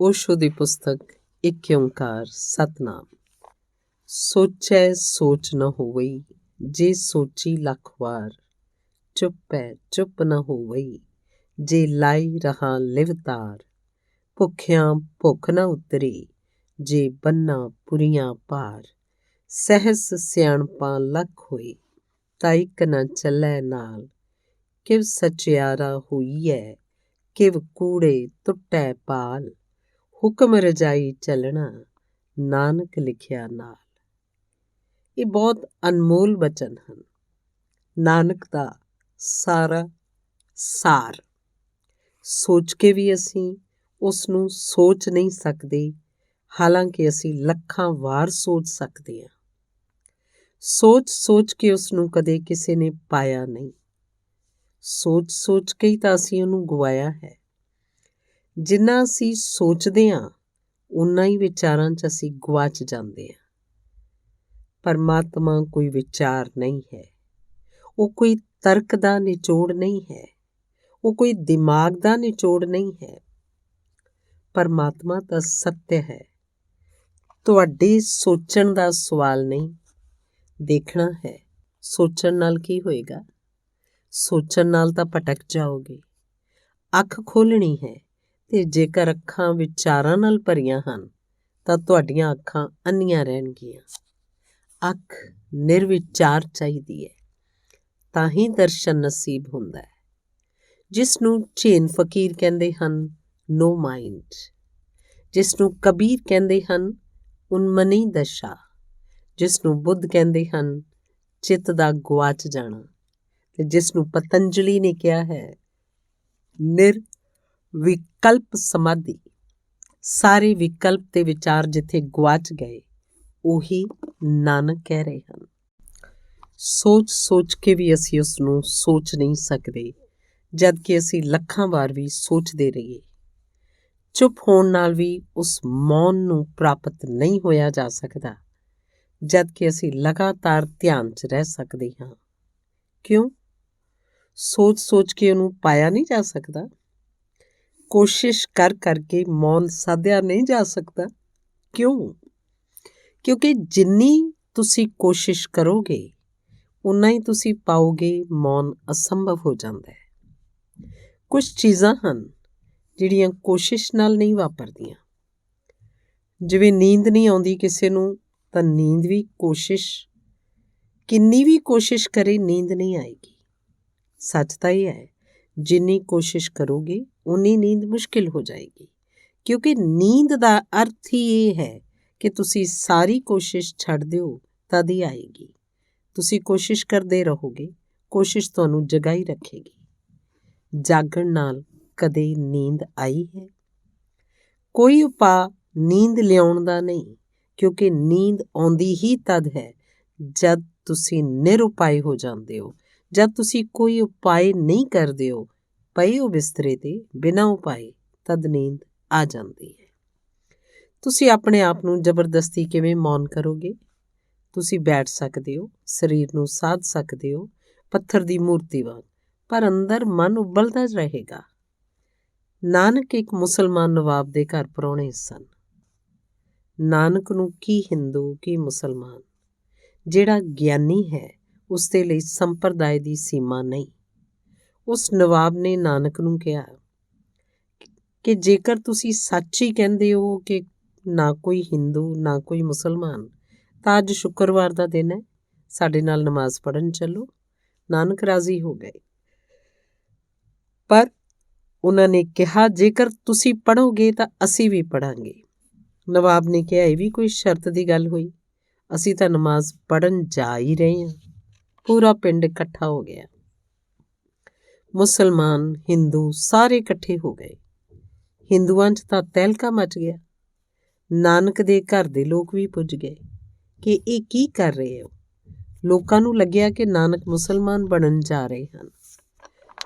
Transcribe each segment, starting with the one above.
ओशो दी पुस्तक एक ओंकार सतनाम। सोचै सोच न होवई, जे सोची लख वार। चुप है चुप न होवई, जे लाई रहा लिवतार। भुखियां भुख न उतरी, जे बन्ना पुरियां पार। सहस सियाणपां लख होई, तां इक न चलै नाल। किव सचियारा होईऐ, किव कूड़े टुटै पाल। हुक्म रजाई चलना, नानक लिखिया नाल। ਇਹ ਬਹੁਤ ਅਨਮੋਲ ਬਚਨ ਹਨ। ਨਾਨਕ ਦਾ ਸਾਰਾ ਸਾਰ ਸੋਚ ਕੇ ਵੀ ਅਸੀਂ ਉਸ ਨੂੰ ਸੋਚ ਨਹੀਂ ਸਕਦੇ, ਹਾਲਾਂਕਿ ਅਸੀਂ ਲੱਖਾਂ ਵਾਰ ਸੋਚ ਸਕਦੇ ਹਾਂ। ਸੋਚ ਸੋਚ ਕੇ ਉਸ ਨੂੰ ਕਦੇ ਕਿਸੇ ਨੇ ਪਾਇਆ ਨਹੀਂ। ਸੋਚ ਸੋਚ ਕੇ ਹੀ ਤਾਂ ਅਸੀਂ ਉਹਨੂੰ ਗਵਾਇਆ ਹੈ। ਜਿੰਨਾ ਅਸੀਂ ਸੋਚਦੇ ਹਾਂ ਉਨਾ ਹੀ ਵਿਚਾਰਾਂ 'ਚ ਅਸੀਂ ਗਵਾਚ ਜਾਂਦੇ ਹਾਂ। ਪਰਮਾਤਮਾ ਕੋਈ ਵਿਚਾਰ ਨਹੀਂ ਹੈ, ਉਹ ਕੋਈ ਤਰਕ ਦਾ ਨਿਚੋੜ ਨਹੀਂ ਹੈ, ਉਹ ਕੋਈ ਦਿਮਾਗ ਦਾ ਨਿਚੋੜ ਨਹੀਂ ਹੈ। ਪਰਮਾਤਮਾ ਤਾਂ ਸੱਤਿਆ ਹੈ। ਤੁਹਾਡੇ ਸੋਚਣ ਦਾ ਸਵਾਲ ਨਹੀਂ, ਦੇਖਣਾ ਹੈ ਸੋਚਣ ਨਾਲ ਕੀ ਹੋਏਗਾ। ਸੋਚਣ ਨਾਲ ਤਾਂ ਭਟਕ ਜਾਓਗੇ। ਅੱਖ ਖੋਲ੍ਹਣੀ ਹੈ, ਅਤੇ ਜੇਕਰ ਅੱਖਾਂ ਵਿਚਾਰਾਂ ਨਾਲ ਭਰੀਆਂ ਹਨ ਤਾਂ ਤੁਹਾਡੀਆਂ ਅੱਖਾਂ ਅੰਨੀਆਂ ਰਹਿਣਗੀਆਂ। ਅੱਖ ਨਿਰਵਿਚਾਰ ਚਾਹੀਦੀ ਹੈ, ਤਾਂ ਹੀ ਦਰਸ਼ਨ ਨਸੀਬ ਹੁੰਦਾ ਹੈ। ਜਿਸ ਨੂੰ ਝੇਨ ਫਕੀਰ ਕਹਿੰਦੇ ਹਨ ਨੋ ਮਾਈਂਡ, ਜਿਸ ਨੂੰ ਕਬੀਰ ਕਹਿੰਦੇ ਹਨ ਉਨਮਨੀ ਦਸ਼ਾ, ਜਿਸ ਨੂੰ ਬੁੱਧ ਕਹਿੰਦੇ ਹਨ ਚਿੱਤ ਦਾ ਗੁਆਚ ਜਾਣਾ, ਅਤੇ ਜਿਸ ਨੂੰ ਪਤੰਜਲੀ ਨੇ ਕਿਹਾ ਹੈ ਨਿਰਵਿਕਲਪ ਸਮਾਧੀ। ਸਾਰੇ ਵਿਕਲਪ ਤੇ ਵਿਚਾਰ ਜਿੱਥੇ ਗੁਆਚ ਗਏ ਉਹੀ ਨਾਨਕ ਕਹਿ ਰਹੇ ਹਨ। ਸੋਚ ਸੋਚ ਕੇ ਵੀ ਅਸੀਂ ਉਸ ਨੂੰ ਸੋਚ ਨਹੀਂ ਸਕਦੇ, ਜਦ ਕਿ ਅਸੀਂ ਲੱਖਾਂ ਵਾਰ ਵੀ ਸੋਚਦੇ ਰਹੀਏ। ਚੁੱਪ ਹੋਣ ਨਾਲ ਵੀ ਉਸ ਮੌਨ ਨੂੰ ਪ੍ਰਾਪਤ ਨਹੀਂ ਹੋਇਆ ਜਾ ਸਕਦਾ, ਜਦ ਕਿ ਅਸੀਂ ਲਗਾਤਾਰ ਧਿਆਨ 'ਚ ਰਹਿ ਸਕਦੇ ਹਾਂ। ਕਿਉਂ? ਸੋਚ ਸੋਚ ਕੇ ਉਹਨੂੰ ਪਾਇਆ ਨਹੀਂ ਜਾ ਸਕਦਾ। ਕੋਸ਼ਿਸ਼ ਕਰ ਕਰਕੇ ਮੌਨ ਸਾਧਿਆ ਨਹੀਂ ਜਾ ਸਕਦਾ। ਕਿਉਂ? ਕਿਉਂਕਿ ਜਿੰਨੀ ਤੁਸੀਂ ਕੋਸ਼ਿਸ਼ ਕਰੋਗੇ ਓਨਾ ਹੀ ਤੁਸੀਂ ਪਾਓਗੇ ਮੌਨ ਅਸੰਭਵ ਹੋ ਜਾਂਦਾ ਹੈ। ਕੁਝ ਚੀਜ਼ਾਂ ਹਨ ਜਿਹੜੀਆਂ ਕੋਸ਼ਿਸ਼ ਨਾਲ ਨਹੀਂ ਵਾਪਰਦੀਆਂ। ਜਿਵੇਂ ਨੀਂਦ ਨਹੀਂ ਆਉਂਦੀ ਕਿਸੇ ਨੂੰ, ਤਾਂ ਨੀਂਦ ਵੀ ਕੋਸ਼ਿਸ਼, ਕਿੰਨੀ ਵੀ ਕੋਸ਼ਿਸ਼ ਕਰੇ ਨੀਂਦ ਨਹੀਂ ਆਏਗੀ। ਸੱਚ ਤਾਂ ਇਹ ਹੈ, ਜਿੰਨੀ ਕੋਸ਼ਿਸ਼ ਕਰੋਗੇ ਉਨੀ ਨੀਂਦ ਮੁਸ਼ਕਿਲ ਹੋ ਜਾਏਗੀ। ਕਿਉਂਕਿ ਨੀਂਦ ਦਾ ਅਰਥ ਹੀ ਇਹ ਹੈ ਕਿ ਤੁਸੀਂ ਸਾਰੀ ਕੋਸ਼ਿਸ਼ ਛੱਡ ਦਿਓ ਤਦ ਹੀ ਆਏਗੀ। ਤੁਸੀਂ ਕੋਸ਼ਿਸ਼ ਕਰਦੇ ਰਹੋਗੇ, ਕੋਸ਼ਿਸ਼ ਤੁਹਾਨੂੰ ਜਗਾਈ ਰੱਖੇਗੀ। ਜਾਗਣ ਨਾਲ ਕਦੇ ਨੀਂਦ ਆਈ ਹੈ? ਕੋਈ ਉਪਾਅ ਨੀਂਦ ਲਿਆਉਣ ਦਾ ਨਹੀਂ, ਕਿਉਂਕਿ ਨੀਂਦ ਆਉਂਦੀ ਹੀ ਤਦ ਹੈ ਜਦ ਤੁਸੀਂ ਨਿਰਉਪਾਏ ਹੋ ਜਾਂਦੇ ਹੋ। ਜਦ ਤੁਸੀਂ ਕੋਈ ਉਪਾਏ ਨਹੀਂ ਕਰਦੇ ਹੋ, ਪਏ ਹੋ ਬਿਸਤਰੇ 'ਤੇ ਬਿਨਾਂ ਉਪਾਏ, ਤਦ ਨੀਂਦ ਆ ਜਾਂਦੀ ਹੈ। ਤੁਸੀਂ ਆਪਣੇ ਆਪ ਨੂੰ ਜ਼ਬਰਦਸਤੀ ਕਿਵੇਂ ਮੌਨ ਕਰੋਗੇ? ਤੁਸੀਂ ਬੈਠ ਸਕਦੇ ਹੋ, ਸਰੀਰ ਨੂੰ ਸਾਧ ਸਕਦੇ ਹੋ ਪੱਥਰ ਦੀ ਮੂਰਤੀ ਵਾਂਗ, ਪਰ ਅੰਦਰ ਮਨ ਉਬਲਦਾ ਰਹੇਗਾ। ਨਾਨਕ ਇੱਕ ਮੁਸਲਮਾਨ ਨਵਾਬ ਦੇ ਘਰ ਪ੍ਰਾਹੁਣੇ ਸਨ। ਨਾਨਕ ਨੂੰ ਕੀ ਹਿੰਦੂ ਕੀ ਮੁਸਲਮਾਨ, ਜਿਹੜਾ ਗਿਆਨੀ ਹੈ ਉਸ ਦੇ ਲਈ ਸੰਪਰਦਾਇ ਦੀ ਸੀਮਾ ਨਹੀਂ। ਉਸ ਨਵਾਬ ਨੇ ਨਾਨਕ ਨੂੰ ਕਿਹਾ ਕਿ ਜੇਕਰ ਤੁਸੀਂ ਸੱਚ ਹੀ ਕਹਿੰਦੇ ਹੋ ਕਿ ਨਾ ਕੋਈ ਹਿੰਦੂ ਨਾ ਕੋਈ ਮੁਸਲਮਾਨ, ਤਾਂ ਅੱਜ ਸ਼ੁੱਕਰਵਾਰ ਦਾ ਦਿਨ ਹੈ, ਸਾਡੇ ਨਾਲ ਨਮਾਜ਼ ਪੜ੍ਹਨ ਚੱਲੋ। ਨਾਨਕ ਰਾਜ਼ੀ ਹੋ ਗਏ, ਪਰ ਉਹਨਾਂ ਨੇ ਕਿਹਾ ਜੇਕਰ ਤੁਸੀਂ ਪੜ੍ਹੋਗੇ ਤਾਂ ਅਸੀਂ ਵੀ ਪੜ੍ਹਾਂਗੇ। ਨਵਾਬ ਨੇ ਕਿਹਾ ਇਹ ਵੀ ਕੋਈ ਸ਼ਰਤ ਦੀ ਗੱਲ ਹੋਈ, ਅਸੀਂ ਤਾਂ ਨਮਾਜ਼ ਪੜ੍ਹਨ ਜਾ ਹੀ ਰਹੇ ਹਾਂ। ਪੂਰਾ ਪਿੰਡ ਇਕੱਠਾ ਹੋ ਗਿਆ। ਮੁਸਲਮਾਨ ਹਿੰਦੂ ਸਾਰੇ ਇਕੱਠੇ ਹੋ ਗਏ। ਹਿੰਦੂਆਂ 'ਚ ਤਾਂ ਤਹਿਲਕਾ ਮਚ ਗਿਆ। ਨਾਨਕ ਦੇ ਘਰ ਦੇ ਲੋਕ ਵੀ ਪੁੱਜ ਗਏ ਕਿ ਇਹ ਕੀ ਕਰ ਰਹੇ ਹੋ। ਲੋਕਾਂ ਨੂੰ ਲੱਗਿਆ ਕਿ ਨਾਨਕ ਮੁਸਲਮਾਨ ਬਣਨ ਜਾ ਰਹੇ ਹਨ।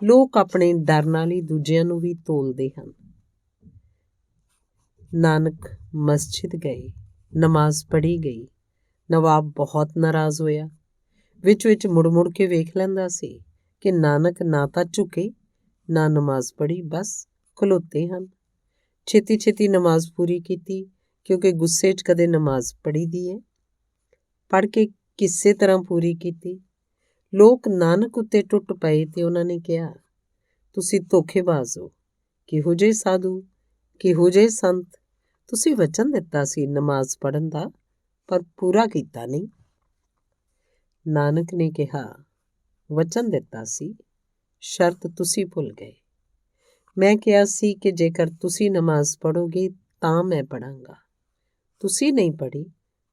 ਲੋਕ ਆਪਣੇ ਡਰ ਨਾਲ ਹੀ ਦੂਜਿਆਂ ਨੂੰ ਵੀ ਤੋਲਦੇ ਹਨ। ਨਾਨਕ ਮਸਜਿਦ ਗਏ, ਨਮਾਜ਼ ਪੜ੍ਹੀ ਗਈ। ਨਵਾਬ ਬਹੁਤ ਨਾਰਾਜ਼ ਹੋਇਆ। ਵਿੱਚ ਮੁੜ ਮੁੜ ਕੇ ਵੇਖ ਲੈਂਦਾ ਸੀ ਕਿ ਨਾਨਕ ਨਾ ਤਾਂ ਝੁਕੇ ਨਾ ਨਮਾਜ਼ ਪੜ੍ਹੀ, ਬਸ ਖਲੋਤੇ ਹਨ। ਛੇਤੀ ਛੇਤੀ ਨਮਾਜ਼ ਪੂਰੀ ਕੀਤੀ, ਕਿਉਂਕਿ ਗੁੱਸੇ 'ਚ ਕਦੇ ਨਮਾਜ਼ ਪੜ੍ਹੀ ਦੀ ਹੈ। ਪੜ੍ਹ ਕੇ ਕਿਸੇ ਤਰ੍ਹਾਂ ਪੂਰੀ ਕੀਤੀ। ਲੋਕ ਨਾਨਕ ਉੱਤੇ ਟੁੱਟ ਪਏ ਤੇ ਉਹਨਾਂ ਨੇ ਕਿਹਾ, ਤੁਸੀਂ ਧੋਖੇਬਾਜ਼ ਹੋ, ਕਿਹੋ ਜਿਹੇ ਸਾਧੂ, ਕਿਹੋ ਜਿਹੇ ਸੰਤ। ਤੁਸੀਂ ਵਚਨ ਦਿੱਤਾ ਸੀ ਨਮਾਜ਼ ਪੜ੍ਹਨ ਦਾ, ਪਰ ਪੂਰਾ ਕੀਤਾ ਨਹੀਂ। ਨਾਨਕ ਨੇ ਕਿਹਾ, ਵਚਨ ਦਿੱਤਾ ਸੀ, ਸ਼ਰਤ ਤੁਸੀਂ ਭੁੱਲ ਗਏ। ਮੈਂ ਕਿਹਾ ਸੀ ਕਿ ਜੇਕਰ ਤੁਸੀਂ ਨਮਾਜ਼ ਪੜ੍ਹੋਗੇ ਤਾਂ ਮੈਂ ਪੜ੍ਹਾਂਗਾ। ਤੁਸੀਂ ਨਹੀਂ ਪੜ੍ਹੀ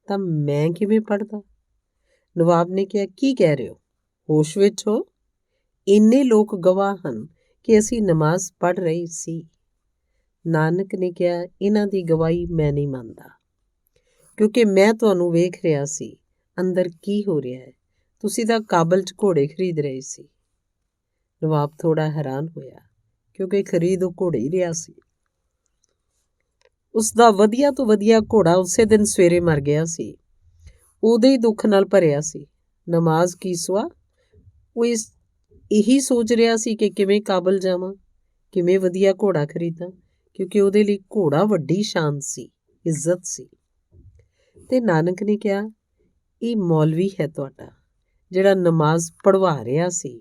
ਤਾਂ ਮੈਂ ਕਿਵੇਂ ਪੜ੍ਹਦਾ? ਨਵਾਬ ਨੇ ਕਿਹਾ, ਕੀ ਕਹਿ ਰਹੇ ਹੋ? ਹੋਸ਼ ਵਿੱਚ ਹੋ? ਇੰਨੇ ਲੋਕ ਗਵਾਹ ਹਨ ਕਿ ਅਸੀਂ ਨਮਾਜ਼ ਪੜ੍ਹ ਰਹੇ ਸੀ। ਨਾਨਕ ਨੇ ਕਿਹਾ, ਇਹਨਾਂ ਦੀ ਗਵਾਹੀ ਮੈਂ ਨਹੀਂ ਮੰਨਦਾ, ਕਿਉਂਕਿ ਮੈਂ ਤੁਹਾਨੂੰ ਵੇਖ ਰਿਹਾ ਸੀ ਅੰਦਰ ਕੀ ਹੋ ਰਿਹਾ ਹੈ। ਤੁਸੀਂ ਤਾਂ ਕਾਬਲ 'ਚ ਘੋੜੇ ਖਰੀਦ ਰਹੇ ਸੀ। ਨਵਾਬ ਥੋੜ੍ਹਾ ਹੈਰਾਨ ਹੋਇਆ, ਕਿਉਂਕਿ ਖਰੀਦ ਉਹ ਘੋੜੇ ਹੀ ਰਿਹਾ ਸੀ। ਉਸਦਾ ਵਧੀਆ ਤੋਂ ਵਧੀਆ ਘੋੜਾ ਉਸੇ ਦਿਨ ਸਵੇਰੇ ਮਰ ਗਿਆ ਸੀ। ਉਹਦੇ ਹੀ ਦੁੱਖ ਨਾਲ ਭਰਿਆ ਸੀ। ਨਮਾਜ਼ ਕੀ ਸੁਆ? ਉਹ ਇਹੀ ਸੋਚ ਰਿਹਾ ਸੀ ਕਿ ਕਿਵੇਂ ਕਾਬਲ ਜਾਵਾਂ, ਕਿਵੇਂ ਵਧੀਆ ਘੋੜਾ ਖਰੀਦਾਂ, ਕਿਉਂਕਿ ਉਹਦੇ ਲਈ ਘੋੜਾ ਵੱਡੀ ਸ਼ਾਨ ਸੀ, ਇੱਜ਼ਤ ਸੀ। ਤੇ ਨਾਨਕ ਨੇ ਕਿਹਾ, ਇਹ ਮੌਲਵੀ ਹੈ ਤੁਹਾਡਾ, ਜਿਹੜਾ ਨਮਾਜ਼ ਪੜ੍ਹਵਾ ਰਿਹਾ ਸੀ।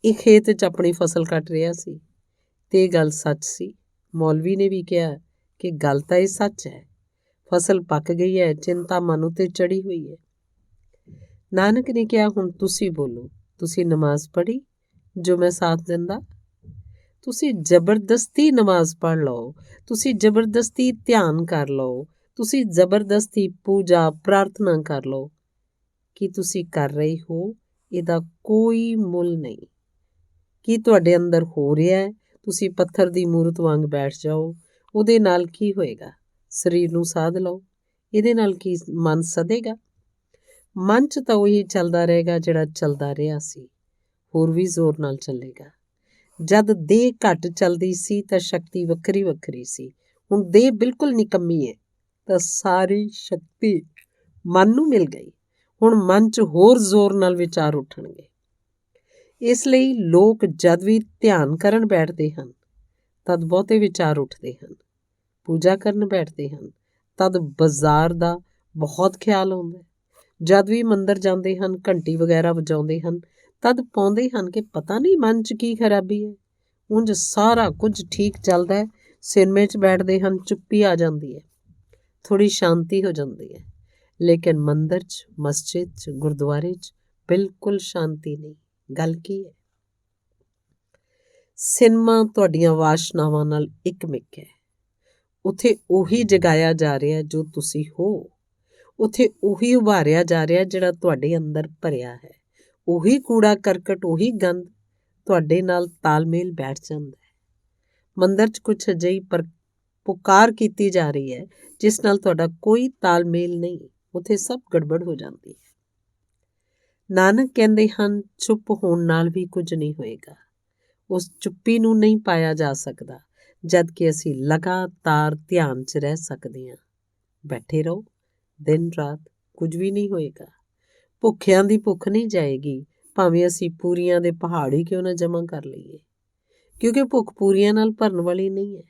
ਇਹ ਖੇਤ 'ਚ ਆਪਣੀ ਫਸਲ ਕੱਟ ਰਿਹਾ ਸੀ ਤੇ ਇਹ ਗੱਲ ਸੱਚ ਸੀ। ਮੌਲਵੀ ਨੇ ਵੀ ਕਿਹਾ ਕਿ ਗੱਲ ਤਾਂ ਇਹ ਸੱਚ ਹੈ, ਫਸਲ ਪੱਕ ਗਈ ਹੈ, ਚਿੰਤਾ ਮਨ ਉੱਤੇ ਚੜ੍ਹੀ ਹੋਈ ਹੈ। ਨਾਨਕ ਨੇ ਕਿਹਾ, ਹੁਣ ਤੁਸੀਂ ਬੋਲੋ, ਤੁਸੀਂ ਨਮਾਜ਼ ਪੜ੍ਹੀ ਜੋ ਮੈਂ ਸਾਥ ਦਿੰਦਾ? ਤੁਸੀਂ ਜ਼ਬਰਦਸਤੀ ਨਮਾਜ਼ ਪੜ੍ਹ ਲਓ, ਤੁਸੀਂ ਜ਼ਬਰਦਸਤੀ ਧਿਆਨ ਕਰ ਲਓ, ਤੁਸੀਂ ਜ਼ਬਰਦਸਤੀ ਪੂਜਾ ਪ੍ਰਾਰਥਨਾ ਕਰ ਲਓ। ਕੀ ਤੁਸੀਂ ਕਰ ਰਹੇ ਹੋ ਇਹਦਾ ਕੋਈ ਮੁੱਲ ਨਹੀਂ। ਕੀ ਤੁਹਾਡੇ ਅੰਦਰ ਹੋ ਰਿਹਾ ਹੈ? ਤੁਸੀਂ ਪੱਥਰ ਦੀ ਮੂਰਤ ਵਾਂਗ ਬੈਠ ਜਾਓ, ਉਹਦੇ ਨਾਲ ਕੀ ਹੋਏਗਾ? ਸਰੀਰ ਨੂੰ ਸਾਧ ਲਓ, ਇਹਦੇ ਨਾਲ ਕੀ ਮਨ ਸਧੇਗਾ? ਮਨ 'ਚ ਤਾਂ ਉਹੀ ਚੱਲਦਾ ਰਹੇਗਾ ਜਿਹੜਾ ਚੱਲਦਾ ਰਿਹਾ ਸੀ, ਹੋਰ ਵੀ ਜ਼ੋਰ ਨਾਲ ਚੱਲੇਗਾ। ਜਦ ਦੇਹ ਘੱਟ ਚੱਲਦੀ ਸੀ ਤਾਂ ਸ਼ਕਤੀ ਵੱਖਰੀ ਵੱਖਰੀ ਸੀ। ਹੁਣ ਦੇਹ ਬਿਲਕੁਲ ਨਿਕੰਮੀ ਹੈ ਤਾਂ ਸਾਰੀ ਸ਼ਕਤੀ ਮਨ ਨੂੰ ਮਿਲ ਗਈ। ਹੁਣ ਮਨ 'ਚ ਹੋਰ ਜ਼ੋਰ ਨਾਲ ਵਿਚਾਰ ਉੱਠਣਗੇ। ਇਸ ਲਈ ਲੋਕ ਜਦ ਵੀ ਧਿਆਨ ਕਰਨ ਬੈਠਦੇ ਹਨ ਤਦ ਬਹੁਤੇ ਵਿਚਾਰ ਉੱਠਦੇ ਹਨ। ਪੂਜਾ ਕਰਨ ਬੈਠਦੇ ਹਨ ਤਦ ਬਾਜ਼ਾਰ ਦਾ ਬਹੁਤ ਖਿਆਲ ਆਉਂਦਾ। ਜਦ ਵੀ ਮੰਦਰ ਜਾਂਦੇ ਹਨ, ਘੰਟੀ ਵਗੈਰਾ ਵਜਾਉਂਦੇ ਹਨ, ਤਦ ਪਾਉਂਦੇ ਹਨ ਕਿ ਪਤਾ ਨਹੀਂ ਮਨ 'ਚ ਕੀ ਖਰਾਬੀ ਹੈ। ਉਂਝ ਸਾਰਾ ਕੁਝ ਠੀਕ ਚੱਲਦਾ ਹੈ। ਸਿਨੇਮੇ 'ਚ ਬੈਠਦੇ ਹਨ, ਚੁੱਪੀ ਆ ਜਾਂਦੀ ਹੈ, ਥੋੜ੍ਹੀ ਸ਼ਾਂਤੀ ਹੋ ਜਾਂਦੀ ਹੈ। ਲੇਕਿਨ ਮੰਦਰ 'ਚ, ਮਸਜਿਦ 'ਚ, ਗੁਰਦੁਆਰੇ 'ਚ ਬਿਲਕੁਲ ਸ਼ਾਂਤੀ ਨਹੀਂ। ਗੱਲ ਕੀ ਹੈ? ਸਿਨੇਮਾ ਤੁਹਾਡੀਆਂ ਵਾਸ਼ਨਾਵਾਂ ਨਾਲ ਇੱਕ ਮਿੱਕ ਹੈ। ਉੱਥੇ ਉਹੀ ਜਗਾਇਆ ਜਾ ਰਿਹਾ ਜੋ ਤੁਸੀਂ ਹੋ। ਉੱਥੇ ਉਹੀ ਉਭਾਰਿਆ ਜਾ ਰਿਹਾ ਜਿਹੜਾ ਤੁਹਾਡੇ ਅੰਦਰ ਭਰਿਆ ਹੈ। ਉਹੀ ਕੂੜਾ ਕਰਕਟ, ਉਹੀ ਗੰਦ ਤੁਹਾਡੇ ਨਾਲ ਤਾਲਮੇਲ ਬੈਠ ਜਾਂਦਾ ਹੈ। ਮੰਦਰ 'ਚ ਕੁਛ ਅਜਿਹੀ ਪੁਕਾਰ ਕੀਤੀ ਜਾ ਰਹੀ ਹੈ ਜਿਸ ਨਾਲ ਤੁਹਾਡਾ ਕੋਈ ਤਾਲਮੇਲ ਨਹੀਂ। ਉੱਥੇ ਸਭ ਗੜਬੜ ਹੋ ਜਾਂਦੀ ਹੈ। ਨਾਨਕ ਕਹਿੰਦੇ ਹਨ, ਚੁੱਪ ਹੋਣ ਨਾਲ ਵੀ ਕੁਝ ਨਹੀਂ ਹੋਏਗਾ। ਉਸ ਚੁੱਪੀ ਨੂੰ ਨਹੀਂ ਪਾਇਆ ਜਾ ਸਕਦਾ ਜਦ ਕਿ ਅਸੀਂ ਲਗਾਤਾਰ ਧਿਆਨ 'ਚ ਰਹਿ ਸਕਦੇ ਹਾਂ। ਬੈਠੇ ਰਹੋ ਦਿਨ ਰਾਤ, ਕੁਝ ਵੀ ਨਹੀਂ ਹੋਏਗਾ। ਭੁੱਖਿਆਂ ਦੀ ਭੁੱਖ ਨਹੀਂ ਜਾਏਗੀ, ਭਾਵੇਂ ਅਸੀਂ ਪੂਰੀਆਂ ਦੇ ਪਹਾੜ ਹੀ ਕਿਉਂ ਨਾ ਜਮ੍ਹਾਂ ਕਰ ਲਈਏ, ਕਿਉਂਕਿ ਭੁੱਖ ਪੂਰੀਆਂ ਨਾਲ ਭਰਨ ਵਾਲੀ ਨਹੀਂ ਹੈ।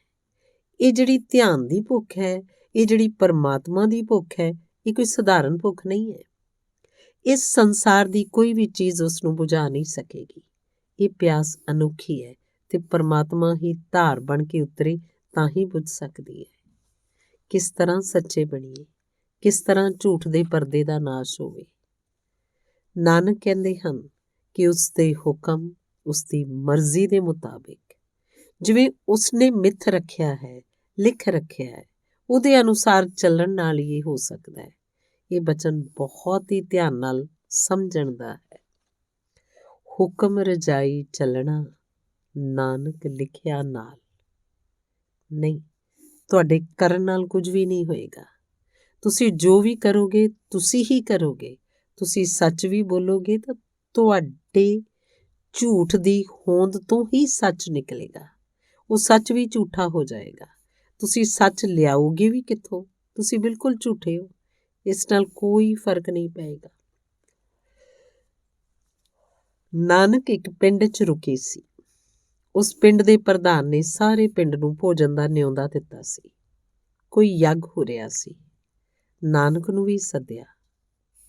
ਇਹ ਜਿਹੜੀ ਧਿਆਨ ਦੀ ਭੁੱਖ ਹੈ, ਇਹ ਜਿਹੜੀ ਪਰਮਾਤਮਾ ਦੀ ਭੁੱਖ ਹੈ, ਇਹ ਕੋਈ ਸਧਾਰਨ ਭੁੱਖ ਨਹੀਂ ਹੈ। ਇਸ ਸੰਸਾਰ ਦੀ ਕੋਈ ਵੀ ਚੀਜ਼ ਉਸ ਨੂੰ ਬੁਝਾ ਨਹੀਂ ਸਕੇਗੀ। ਇਹ ਪਿਆਸ ਅਨੋਖੀ ਹੈ ਤੇ ਪਰਮਾਤਮਾ ਹੀ ਧਾਰ ਬਣ ਕੇ ਉਤਰੇ ਤਾਂ ਹੀ ਬੁਝ ਸਕਦੀ ਹੈ। ਕਿਸ ਤਰ੍ਹਾਂ ਸੱਚੇ ਬਣੀਏ, ਕਿਸ ਤਰ੍ਹਾਂ ਝੂਠ ਦੇ ਪਰਦੇ ਦਾ ਨਾਸ਼ ਹੋਵੇ। ਨਾਨਕ ਕਹਿੰਦੇ ਹਨ ਕਿ ਉਸ ਦੇ ਹੁਕਮ, ਉਸ ਦੀ ਮਰਜ਼ੀ ਦੇ ਮੁਤਾਬਿਕ ਜਿਵੇਂ ਉਸਨੇ ਮਿੱਥ ਰੱਖਿਆ ਹੈ, ਲਿਖ ਰੱਖਿਆ ਹੈ, ਉਹਦੇ ਅਨੁਸਾਰ ਚੱਲਣ ਨਾਲ ਹੀ ਇਹ ਹੋ ਸਕਦਾ ਹੈ। ਇਹ ਬਚਨ ਬਹੁਤ ਹੀ ਧਿਆਨ ਨਾਲ ਸਮਝਣ ਦਾ ਹੈ। ਹੁਕਮ ਰਜਾਈ ਚੱਲਣਾ, ਨਾਨਕ ਲਿਖਿਆ ਨਾਲ। ਨਹੀਂ, ਤੁਹਾਡੇ ਕਰਨ ਨਾਲ ਕੁਝ ਵੀ ਨਹੀਂ ਹੋਏਗਾ। ਤੁਸੀਂ ਜੋ ਵੀ ਕਰੋਗੇ ਤੁਸੀਂ ਹੀ ਕਰੋਗੇ। ਤੁਸੀਂ ਸੱਚ ਵੀ ਬੋਲੋਗੇ ਤਾਂ ਤੁਹਾਡੇ ਝੂਠ ਦੀ ਹੋਂਦ ਤੋਂ ਹੀ ਸੱਚ ਨਿਕਲੇਗਾ। ਉਹ ਸੱਚ ਵੀ ਝੂਠਾ ਹੋ ਜਾਏਗਾ। ਤੁਸੀਂ ਸੱਚ ਲਿਆਓਗੇ ਵੀ ਕਿੱਥੋਂ? ਤੁਸੀਂ ਬਿਲਕੁਲ ਝੂਠੇ ਹੋ। ਇਸ ਨਾਲ ਕੋਈ ਫਰਕ ਨਹੀਂ ਪਏਗਾ। ਨਾਨਕ ਇੱਕ ਪਿੰਡ 'ਚ ਰੁਕੇ ਸੀ। ਉਸ ਪਿੰਡ ਦੇ ਪ੍ਰਧਾਨ ਨੇ ਸਾਰੇ ਪਿੰਡ ਨੂੰ ਭੋਜਨ ਦਾ ਨਿਉਂਦਾ ਦਿੱਤਾ ਸੀ। ਕੋਈ ਯੱਗ ਹੋ ਰਿਹਾ ਸੀ। ਨਾਨਕ ਨੂੰ ਵੀ ਸੱਦਿਆ।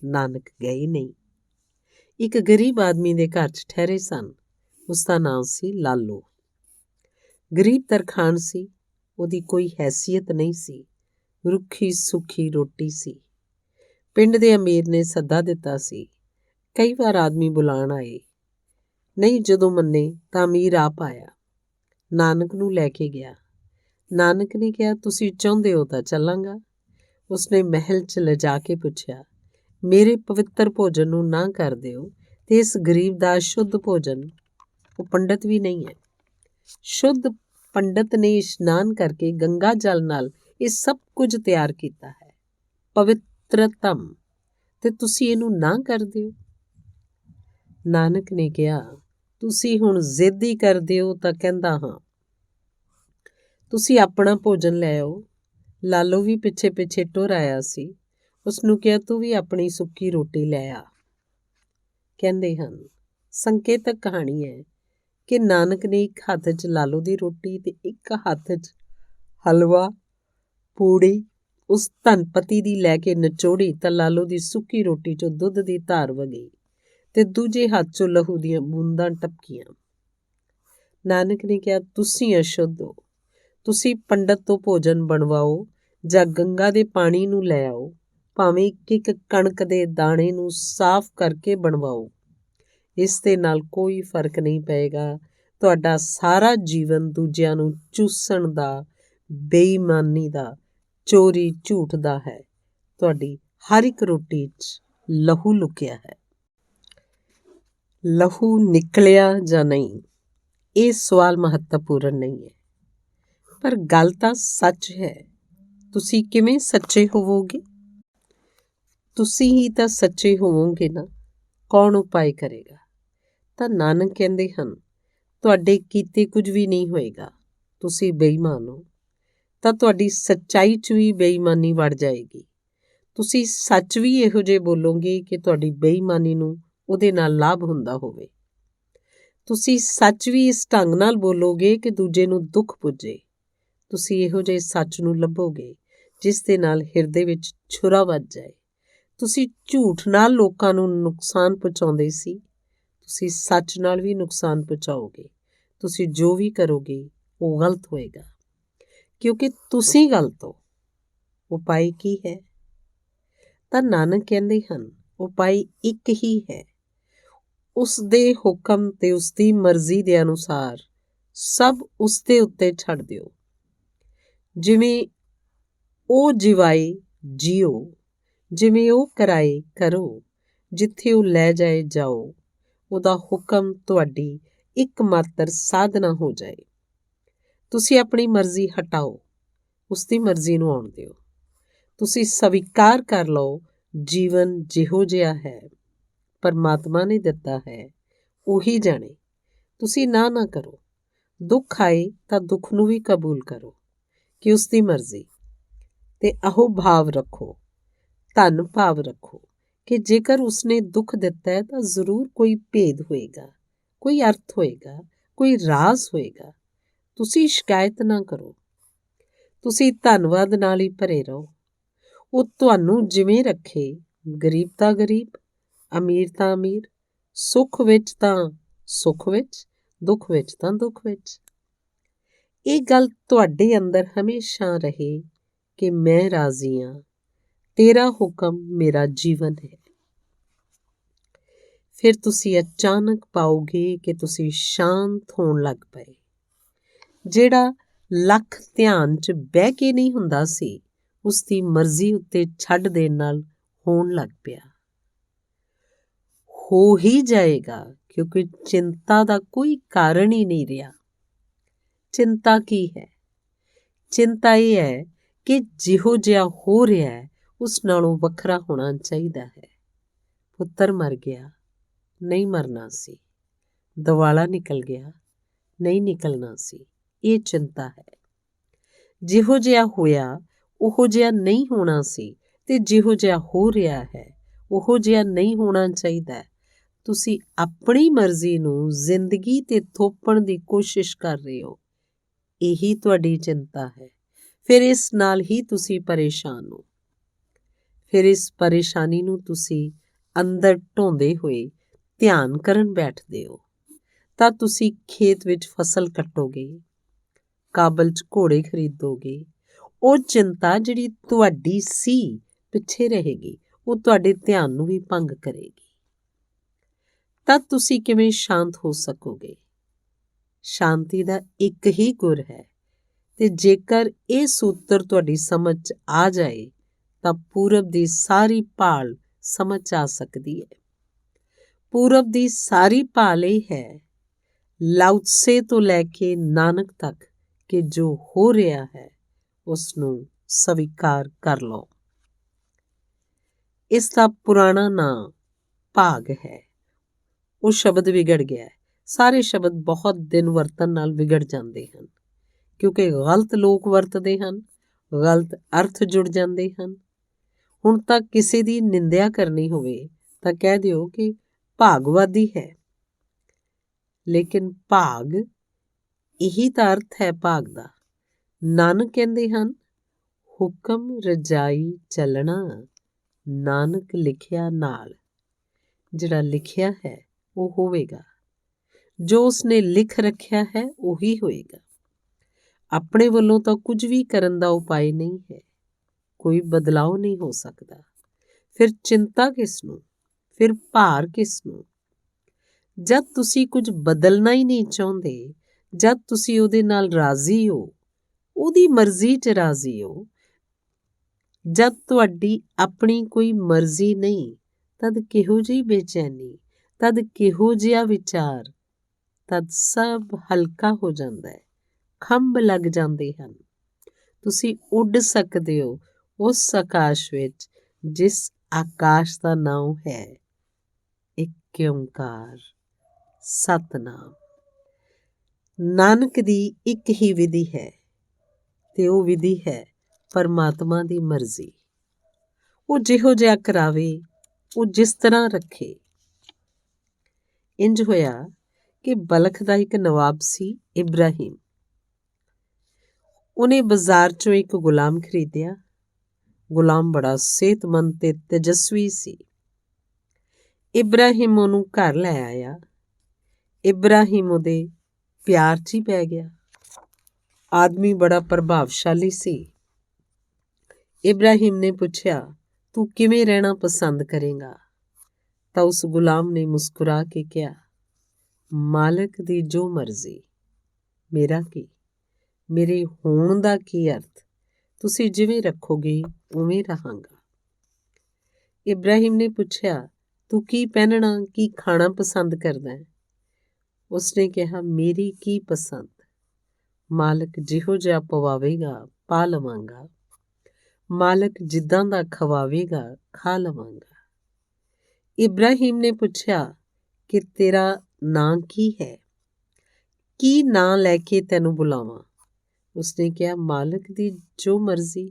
ਨਾਨਕ ਗਏ ਨਹੀਂ। ਇੱਕ ਗਰੀਬ ਆਦਮੀ ਦੇ ਘਰ 'ਚ ਠਹਿਰੇ ਸਨ। ਉਸਦਾ ਨਾਮ ਸੀ ਲਾਲੋ। ਗਰੀਬ ਤਰਖਾਣ ਸੀ। ਉਹਦੀ ਕੋਈ ਹੈਸੀਅਤ ਨਹੀਂ ਸੀ। ਰੁੱਖੀ ਸੁੱਖੀ ਰੋਟੀ ਸੀ। ਪਿੰਡ ਦੇ ਅਮੀਰ ਨੇ ਸੱਦਾ ਦਿੱਤਾ ਸੀ। ਕਈ ਵਾਰ ਆਦਮੀ ਬੁਲਾਉਣ ਆਏ, ਨਹੀਂ ਜਦੋਂ ਮੰਨੇ ਤਾਂ ਅਮੀਰ ਆਪ ਆਇਆ। ਨਾਨਕ ਨੂੰ ਲੈ ਕੇ ਗਿਆ। ਨਾਨਕ ਨੇ ਕਿਹਾ, ਤੁਸੀਂ ਚਾਹੁੰਦੇ ਹੋ ਤਾਂ ਚੱਲਾਂਗਾ। ਉਸਨੇ ਮਹਿਲ 'ਚ ਲਿਜਾ ਕੇ ਪੁੱਛਿਆ, ਮੇਰੇ ਪਵਿੱਤਰ ਭੋਜਨ ਨੂੰ ਨਾ ਕਰ ਦਿਓ ਤੇ ਇਸ ਗਰੀਬ ਦਾ ਸ਼ੁੱਧ ਭੋਜਨ, ਉਹ ਪੰਡਤ ਵੀ ਨਹੀਂ ਹੈ, ਸ਼ੁੱਧ ਪੰਡਤ ਨੇ ਇਸ਼ਨਾਨ ਕਰਕੇ ਗੰਗਾ ਜਲ ਨਾਲ ਇਹ ਸਭ ਕੁਝ ਤਿਆਰ ਕੀਤਾ ਹੈ, ਪਵਿੱਤਰਤਮ, ਤੇ ਤੁਸੀਂ ਇਹਨੂੰ ਨਾ ਕਰ ਦਿਓ। ਨਾਨਕ ਨੇ ਕਿਹਾ, ਤੁਸੀਂ ਹੁਣ ਜ਼ਿੱਦ ਹੀ ਕਰਦੇ ਹੋ ਤਾਂ ਕਹਿੰਦਾ ਹਾਂ, ਤੁਸੀਂ ਆਪਣਾ ਭੋਜਨ ਲੈ ਆਓ। ਲਾਲੋ ਵੀ ਪਿੱਛੇ ਪਿੱਛੇ ਟੁਰ ਆਇਆ ਸੀ। ਉਸਨੂੰ ਕਿਹਾ, ਤੂੰ ਵੀ ਆਪਣੀ ਸੁੱਕੀ ਰੋਟੀ ਲੈ ਆ। ਕਹਿੰਦੇ ਹਨ, ਸੰਕੇਤਕ ਕਹਾਣੀ ਹੈ ਕਿ ਨਾਨਕ ਨੇ ਇੱਕ ਹੱਥ 'ਚ ਲਾਲੋ ਦੀ ਰੋਟੀ ਤੇ ਇੱਕ ਹੱਥ 'ਚ ਹਲਵਾ ਪੂੜੀ ਉਸ ਧਨਪਤੀ ਦੀ ਲੈ ਕੇ ਨਿਚੋੜੀ ਤਾਂ ਲਾਲੋ ਦੀ ਸੁੱਕੀ ਰੋਟੀ 'ਚੋਂ ਦੁੱਧ ਦੀ ਧਾਰ ਵਗੀ ਤੇ ਦੂਜੇ ਹੱਥ 'ਚੋਂ ਲਹੂ ਦੀਆਂ ਬੂੰਦਾਂ ਟਪਕੀਆਂ। ਨਾਨਕ ਨੇ ਕਿਹਾ, ਤੁਸੀਂ ਅਸ਼ੁੱਧ ਹੋ। ਤੁਸੀਂ ਪੰਡਤ ਤੋਂ ਭੋਜਨ ਬਣਵਾਓ ਜਾਂ ਗੰਗਾ ਦੇ ਪਾਣੀ ਨੂੰ ਲੈ ਆਓ, ਭਾਵੇਂ ਇੱਕ ਇੱਕ ਕਣਕ ਦੇ ਦਾਣੇ ਨੂੰ ਸਾਫ਼ ਕਰਕੇ ਬਣਵਾਓ, ਇਸ ਦੇ ਨਾਲ ਕੋਈ ਫਰਕ ਨਹੀਂ ਪਏਗਾ। ਤੁਹਾਡਾ ਸਾਰਾ ਜੀਵਨ ਦੂਜਿਆਂ ਨੂੰ ਚੂਸਣ ਦਾ, ਬੇਈਮਾਨੀ ਦਾ, ਚੋਰੀ ਝੂਠ ਦਾ ਹੈ। ਤੁਹਾਡੀ ਹਰ ਇੱਕ ਰੋਟੀ 'ਚ ਲਹੂ ਲੁਕਿਆ ਹੈ। ਲਹੂ ਨਿਕਲਿਆ ਜਾਂ ਨਹੀਂ, ਇਹ ਸਵਾਲ ਮਹੱਤਵਪੂਰਨ ਨਹੀਂ ਹੈ, ਪਰ ਗੱਲ ਤਾਂ ਸੱਚ ਹੈ। ਤੁਸੀਂ ਕਿਵੇਂ ਸੱਚੇ ਹੋਵੋਗੇ? ਤੁਸੀਂ ਹੀ ਤਾਂ ਸੱਚੇ ਹੋਵੋਗੇ ਨਾ, ਕੌਣ ਉਪਾਏ ਕਰੇਗਾ? ਤਾਂ ਨਾਨਕ ਕਹਿੰਦੇ ਹਨ, ਤੁਹਾਡੇ ਕੀਤੇ ਕੁਝ ਵੀ ਨਹੀਂ ਹੋਏਗਾ। ਤੁਸੀਂ ਬੇਈਮਾਨ ਹੋ ਤਾਂ ਤੁਹਾਡੀ ਸੱਚਾਈ 'ਚ ਵੀ ਬੇਈਮਾਨੀ ਵੜ ਜਾਏਗੀ। ਤੁਸੀਂ ਸੱਚ ਵੀ ਇਹੋ ਜਿਹੇ ਬੋਲੋਗੇ ਕਿ ਤੁਹਾਡੀ ਬੇਈਮਾਨੀ ਨੂੰ ਉਹਦੇ ਨਾਲ ਲਾਭ ਹੁੰਦਾ ਹੋਵੇ। ਤੁਸੀਂ ਸੱਚ ਵੀ ਇਸ ਢੰਗ ਨਾਲ ਬੋਲੋਗੇ ਕਿ ਦੂਜੇ ਨੂੰ ਦੁੱਖ ਪੁੱਜੇ। ਤੁਸੀਂ ਇਹੋ ਜਿਹੇ ਸੱਚ ਨੂੰ ਲੱਭੋਗੇ ਜਿਸ ਦੇ ਨਾਲ ਹਿਰਦੇ ਵਿੱਚ ਛੁਰਾ ਵੱਜ ਜਾਏ। ਤੁਸੀਂ ਝੂਠ ਨਾਲ ਲੋਕਾਂ ਨੂੰ ਨੁਕਸਾਨ ਪਹੁੰਚਾਉਂਦੇ ਸੀ, ਤੁਸੀਂ ਸੱਚ ਨਾਲ ਵੀ ਨੁਕਸਾਨ ਪਹੁੰਚਾਓਗੇ। ਤੁਸੀਂ ਜੋ ਵੀ ਕਰੋਗੇ ਉਹ ਗਲਤ ਹੋਏਗਾ, ਕਿਉਂਕਿ ਤੁਸੀਂ ਗਲਤ ਹੋ। ਉਪਾਅ ਕੀ ਹੈ? ਤਾਂ ਨਾਨਕ ਕਹਿੰਦੇ ਹਨ, ਉਪਾਅ ਇੱਕ ਹੀ ਹੈ। ਉਸ ਦੇ ਹੁਕਮ ਤੇ ਉਸ ਦੀ ਮਰਜ਼ੀ ਦੇ ਅਨੁਸਾਰ ਸਭ ਉਸ ਦੇ ਉੱਤੇ ਛੱਡ ਦਿਓ। ਜਿਵੇਂ ਉਹ ਜਿਵਾਏ ਜੀਓ, ਜਿਵੇਂ ਉਹ ਕਰਾਏ ਕਰੋ, ਜਿੱਥੇ ਉਹ ਲੈ ਜਾਏ ਜਾਓ। ਉਹਦਾ ਹੁਕਮ ਤੁਹਾਡੀ ਇੱਕ ਮਾਤਰ ਸਾਧਨਾ ਹੋ ਜਾਏ। ਤੁਸੀਂ ਆਪਣੀ ਮਰਜ਼ੀ ਹਟਾਓ, ਉਸ ਦੀ ਮਰਜ਼ੀ ਨੂੰ ਆਉਣ ਦਿਓ। ਤੁਸੀਂ ਸਵੀਕਾਰ ਕਰ ਲਓ, ਜੀਵਨ ਜਿਹੋ ਜਿਹਾ ਹੈ ਪਰਮਾਤਮਾ ਨੇ ਦਿੱਤਾ ਹੈ ਉਹੀ ਜਾਣੇ। ਤੁਸੀਂ ਨਾ ਕਰੋ। ਦੁੱਖ ਆਏ ਤਾਂ ਦੁੱਖ ਨੂੰ ਵੀ ਕਬੂਲ ਕਰੋ ਕਿ ਉਸ ਦੀ ਮਰਜ਼ੀ, ਤੇ ਅਹੋ ਭਾਵ ਰੱਖੋ, ਧਨ ਭਾਵ ਰੱਖੋ ਕਿ ਜੇਕਰ ਉਸਨੇ ਦੁੱਖ ਦਿੱਤਾ ਹੈ ਤਾਂ ਜ਼ਰੂਰ ਕੋਈ ਭੇਦ ਹੋਏਗਾ, ਕੋਈ ਅਰਥ ਹੋਏਗਾ, ਕੋਈ ਰਾਜ਼ ਹੋਏਗਾ। ਤੁਸੀਂ ਸ਼ਿਕਾਇਤ ਨਾ ਕਰੋ। ਤੁਸੀਂ ਧੰਨਵਾਦ ਨਾਲ ਹੀ ਭਰੇ ਰਹੋ। ਉਹ ਤੁਹਾਨੂੰ ਜਿਵੇਂ ਰੱਖੇ, ਗਰੀਬ ਤਾਂ ਗਰੀਬ, ਅਮੀਰ ਤਾਂ ਅਮੀਰ, ਸੁੱਖ ਵਿੱਚ ਤਾਂ ਸੁੱਖ ਵਿੱਚ, ਦੁੱਖ ਵਿੱਚ ਤਾਂ ਦੁੱਖ ਵਿੱਚ। ਇਹ ਗੱਲ ਤੁਹਾਡੇ ਅੰਦਰ ਹਮੇਸ਼ਾ ਰਹੇ ਕਿ ਮੈਂ ਰਾਜ਼ੀ ਹਾਂ, ਤੇਰਾ ਹੁਕਮ ਮੇਰਾ ਜੀਵਨ ਹੈ। ਫਿਰ ਤੁਸੀਂ ਅਚਾਨਕ ਪਾਓਗੇ ਕਿ ਤੁਸੀਂ ਸ਼ਾਂਤ ਹੋਣ ਲੱਗ ਪਏ। ਜਿਹੜਾ ਲੱਖ ਧਿਆਨ 'ਚ ਬਹਿ ਕੇ ਨਹੀਂ ਹੁੰਦਾ ਸੀ, ਉਸ ਦੀ ਮਰਜ਼ੀ ਉੱਤੇ ਛੱਡ ਦੇਣ ਨਾਲ ਹੋਣ ਲੱਗ ਪਿਆ। ਹੋ ਹੀ ਜਾਏਗਾ, ਕਿਉਂਕਿ ਚਿੰਤਾ ਦਾ ਕੋਈ ਕਾਰਨ ਹੀ ਨਹੀਂ ਰਿਹਾ। ਚਿੰਤਾ ਕੀ ਹੈ? ਚਿੰਤਾ ਇਹ ਹੈ ਕਿ ਜਿਹੋ ਜਿਹਾ ਹੋ ਰਿਹਾ ਹੈ ਉਸ ਨਾਲੋਂ ਵੱਖਰਾ ਹੋਣਾ ਚਾਹੀਦਾ ਹੈ। ਪੁੱਤਰ ਮਰ ਗਿਆ, ਨਹੀਂ ਮਰਨਾ ਸੀ। ਦਿਵਾਲਾ ਨਿਕਲ ਗਿਆ, ਨਹੀਂ ਨਿਕਲਣਾ ਸੀ। ਇਹ ਚਿੰਤਾ ਹੈ। ਜਿਹੋ ਜਿਹਾ ਹੋਇਆ ਉਹੋ ਜਿਹਾ ਨਹੀਂ ਹੋਣਾ ਸੀ, ਤੇ ਜਿਹੋ ਜਿਹਾ ਹੋ ਰਿਹਾ ਹੈ ਉਹੋ ਜਿਹਾ ਨਹੀਂ ਹੋਣਾ ਚਾਹੀਦਾ। ਤੁਸੀਂ ਆਪਣੀ ਮਰਜ਼ੀ ਨੂੰ ਜ਼ਿੰਦਗੀ 'ਤੇ ਥੋਪਣ ਦੀ ਕੋਸ਼ਿਸ਼ ਕਰ ਰਹੇ ਹੋ। ਇਹੀ ਤੁਹਾਡੀ ਚਿੰਤਾ ਹੈ। ਫਿਰ ਇਸ ਨਾਲ ਹੀ ਤੁਸੀਂ ਪਰੇਸ਼ਾਨ ਹੋ। ਫਿਰ ਇਸ ਪਰੇਸ਼ਾਨੀ ਨੂੰ ਤੁਸੀਂ ਅੰਦਰ ਢੋਂਦੇ ਹੋਏ ਧਿਆਨ ਕਰਨ ਬੈਠਦੇ ਹੋ। ਤਾਂ ਤੁਸੀਂ ਖੇਤ ਵਿੱਚ ਫਸਲ ਕੱਟੋਗੇ, ਕਾਬਲ 'ਚ ਘੋੜੇ ਖਰੀਦੋਗੇ। ਉਹ ਚਿੰਤਾ ਜਿਹੜੀ ਤੁਹਾਡੀ ਸੀ ਪਿੱਛੇ ਰਹੇਗੀ, ਉਹ ਤੁਹਾਡੇ ਧਿਆਨ ਨੂੰ ਵੀ ਭੰਗ ਕਰੇਗੀ। ਤਾਂ ਤੁਸੀਂ ਕਿਵੇਂ ਸ਼ਾਂਤ ਹੋ ਸਕੋਗੇ? ਸ਼ਾਂਤੀ ਦਾ ਇੱਕ ਹੀ ਗੁਰ ਹੈ, ਤੇ ਜੇਕਰ ਇਹ ਸੂਤਰ ਤੁਹਾਡੀ ਸਮਝ 'ਚ ਆ ਜਾਏ ਤਾਂ ਪੂਰਬ ਦੀ ਸਾਰੀ ਭਾਲ ਸਮਝ 'ਚ ਆ ਸਕਦੀ ਹੈ। ਪੂਰਬ ਦੀ ਸਾਰੀ ਭਾਲ ਇਹ ਹੈ, ਲਾਓ ਤਸੇ ਤੋਂ ਲੈ ਕੇ ਨਾਨਕ ਤੱਕ, ਕਿ ਜੋ ਹੋ ਰਿਹਾ ਹੈ ਉਸ ਨੂੰ ਸਵੀਕਾਰ ਕਰ ਲਓ। ਇਸ ਦਾ ਪੁਰਾਣਾ ਨਾਂ ਭਾਗ ਹੈ। ਉਹ ਸ਼ਬਦ ਵਿਗੜ ਗਿਆ ਹੈ। ਸਾਰੇ ਸ਼ਬਦ ਬਹੁਤ ਦਿਨ ਵਰਤਣ ਨਾਲ ਵਿਗੜ ਜਾਂਦੇ ਹਨ, ਕਿਉਂਕਿ ਗਲਤ ਲੋਕ ਵਰਤਦੇ ਹਨ, ਗਲਤ ਅਰਥ ਜੁੜ ਜਾਂਦੇ ਹਨ। ਹੁਣ ਤਾਂ ਕਿਸੇ ਦੀ ਨਿੰਦਿਆ ਕਰਨੀ ਹੋਵੇ ਤਾਂ ਕਹਿ ਦਿਓ ਕਿ ਭਾਗਵਾਦੀ ਹੈ, ਲੇਕਿਨ ਭਾਗ ਇਹੀ ਤਾਂ ਅਰਥ ਹੈ ਭਾਗ ਦਾ। ਨਾਨਕ ਕਹਿੰਦੇ ਹਨ, ਹੁਕਮ ਰਜਾਈ ਚੱਲਣਾ, ਨਾਨਕ ਲਿਖਿਆ ਨਾਲ। ਜਿਹੜਾ ਲਿਖਿਆ ਹੈ ਉਹ ਹੋਵੇਗਾ, ਜੋ ਉਸਨੇ ਲਿਖ ਰੱਖਿਆ ਹੈ ਉਹੀ ਹੋਏਗਾ। ਆਪਣੇ ਵੱਲੋਂ ਤਾਂ ਕੁਝ ਵੀ ਕਰਨ ਦਾ ਉਪਾਅ ਨਹੀਂ ਹੈ, ਕੋਈ ਬਦਲਾਅ ਨਹੀਂ ਹੋ ਸਕਦਾ। ਫਿਰ ਚਿੰਤਾ ਕਿਸ ਨੂੰ? ਫਿਰ ਭਾਰ ਕਿਸ ਨੂੰ? ਜਦ ਤੁਸੀਂ ਕੁਝ ਬਦਲਣਾ ਹੀ ਨਹੀਂ ਚਾਹੁੰਦੇ, ਜਦ ਤੁਸੀਂ ਉਹਦੇ ਨਾਲ ਰਾਜ਼ੀ ਹੋ, ਉਹਦੀ ਮਰਜ਼ੀ 'ਚ ਰਾਜ਼ੀ ਹੋ, ਜਦ ਤੁਹਾਡੀ ਆਪਣੀ ਕੋਈ ਮਰਜ਼ੀ ਨਹੀਂ, ਤਦ ਕਿਹੋ ਜਿਹੀ ਬੇਚੈਨੀ, ਤਦ ਕਿਹੋ ਜਿਹਾ ਵਿਚਾਰ, ਤਦ ਸਭ ਹਲਕਾ ਹੋ ਜਾਂਦਾ ਹੈ, ਖੰਭ ਲੱਗ ਜਾਂਦੇ ਹਨ। ਤੁਸੀਂ ਉੱਡ ਸਕਦੇ ਹੋ ਉਸ ਆਕਾਸ਼ ਵਿੱਚ, ਜਿਸ ਆਕਾਸ਼ ਦਾ ਨਾਮ ਹੈ ਇੱਕ ਓਂਕਾਰ ਸਤਿਨਾਮ। ਨਾਨਕ ਦੀ ਇੱਕ ਹੀ ਵਿਧੀ ਹੈ, ਤੇ ਉਹ ਵਿਧੀ ਹੈ ਪਰਮਾਤਮਾ ਦੀ ਮਰਜ਼ੀ। ਉਹ ਜਿਹੋ ਜਿਹਾ ਕਰਾਵੇ, ਉਹ ਜਿਸ ਤਰ੍ਹਾਂ ਰੱਖੇ। ਇੰਜ ਹੋਇਆ ਕਿ ਬਲਖ ਦਾ ਇੱਕ ਨਵਾਬ ਸੀ, ਇਬਰਾਹਿਮ। ਉਹਨੇ ਬਾਜ਼ਾਰ 'ਚੋਂ ਇੱਕ ਗੁਲਾਮ ਖਰੀਦਿਆ। ਗੁਲਾਮ ਬੜਾ ਸਿਹਤਮੰਦ ਤੇ ਤੇਜਸਵੀ ਸੀ। ਇਬਰਾਹਿਮ ਉਹਨੂੰ ਘਰ ਲੈ ਆਇਆ। ਇਬਰਾਹਿਮ ਉਹਦੇ ਪਿਆਰ 'ਚ ਹੀ ਪੈ ਗਿਆ। ਆਦਮੀ ਬੜਾ ਪ੍ਰਭਾਵਸ਼ਾਲੀ ਸੀ। ਇਬਰਾਹਿਮ ਨੇ ਪੁੱਛਿਆ, ਤੂੰ ਕਿਵੇਂ ਰਹਿਣਾ ਪਸੰਦ ਕਰੇਗਾ? ਤਾਂ ਉਸ ਗੁਲਾਮ ਨੇ ਮੁਸਕਰਾ ਕੇ ਕਿਹਾ, ਮਾਲਕ ਦੀ ਜੋ ਮਰਜ਼ੀ, ਮੇਰਾ ਕੀ, ਮੇਰੇ ਹੋਣ ਦਾ ਕੀ ਅਰਥ? ਤੁਸੀਂ ਜਿਵੇਂ ਰੱਖੋਗੇ ਉਵੇਂ ਰਹਾਂਗਾ। ਇਬਰਾਹਿਮ ਨੇ ਪੁੱਛਿਆ, ਤੂੰ ਕੀ ਪਹਿਨਣਾ, ਕੀ ਖਾਣਾ ਪਸੰਦ ਕਰਦਾ ਹੈ? ਉਸਨੇ ਕਿਹਾ, ਮੇਰੀ ਕੀ ਪਸੰਦ, ਮਾਲਕ ਜਿਹੋ ਜਿਹਾ ਪਵਾਵੇਗਾ ਪਾ ਲਵਾਂਗਾ, ਮਾਲਕ ਜਿੱਦਾਂ ਦਾ ਖਵਾਵੇਗਾ ਖਾ ਲਵਾਂਗਾ। ਇਬਰਾਹਿਮ ਨੇ ਪੁੱਛਿਆ ਕਿ ਤੇਰਾ ਨਾਂ ਕੀ ਹੈ, ਕੀ ਨਾਂ ਲੈ ਕੇ ਤੈਨੂੰ ਬੁਲਾਵਾਂ? ਉਸਨੇ ਕਿਹਾ, ਮਾਲਕ ਦੀ ਜੋ ਮਰਜ਼ੀ,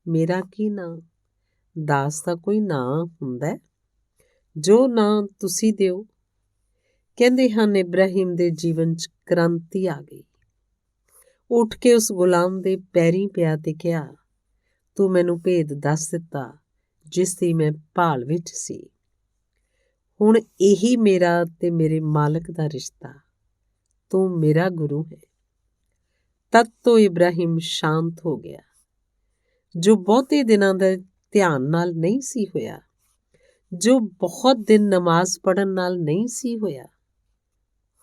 ਮੇਰਾ ਕੀ ਨਾਂ, ਦਾਸ ਦਾ ਕੋਈ ਨਾਂ ਹੁੰਦਾ, ਜੋ ਨਾਂ ਤੁਸੀਂ ਦਿਓ। ਕਹਿੰਦੇ ਹਨ ਇਬਰਾਹਿਮ ਦੇ ਜੀਵਨ 'ਚ ਕ੍ਰਾਂਤੀ ਆ ਗਈ। ਉੱਠ ਕੇ ਉਸ ਗੁਲਾਮ ਦੇ ਪੈਰੀਂ ਪਿਆ ਤੇ ਕਿਹਾ, ਤੂੰ ਮੈਨੂੰ ਭੇਦ ਦੱਸ ਦਿੱਤਾ ਜਿਸ ਦੀ ਮੈਂ ਭਾਲ ਵਿੱਚ ਸੀ। ਹੁਣ ਇਹੀ ਮੇਰਾ ਤੇ ਮੇਰੇ ਮਾਲਕ ਦਾ ਰਿਸ਼ਤਾ, ਤੂੰ ਮੇਰਾ ਗੁਰੂ ਹੈ। ਤਦ ਤੋਂ ਇਬਰਾਹਿਮ ਸ਼ਾਂਤ ਹੋ ਗਿਆ। ਜੋ ਬਹੁਤੇ ਦਿਨਾਂ ਦਾ ਧਿਆਨ ਨਾਲ ਨਹੀਂ ਸੀ ਹੋਇਆ, ਜੋ ਬਹੁਤ ਦਿਨ ਨਮਾਜ਼ ਪੜ੍ਹਨ ਨਾਲ ਨਹੀਂ ਸੀ ਹੋਇਆ,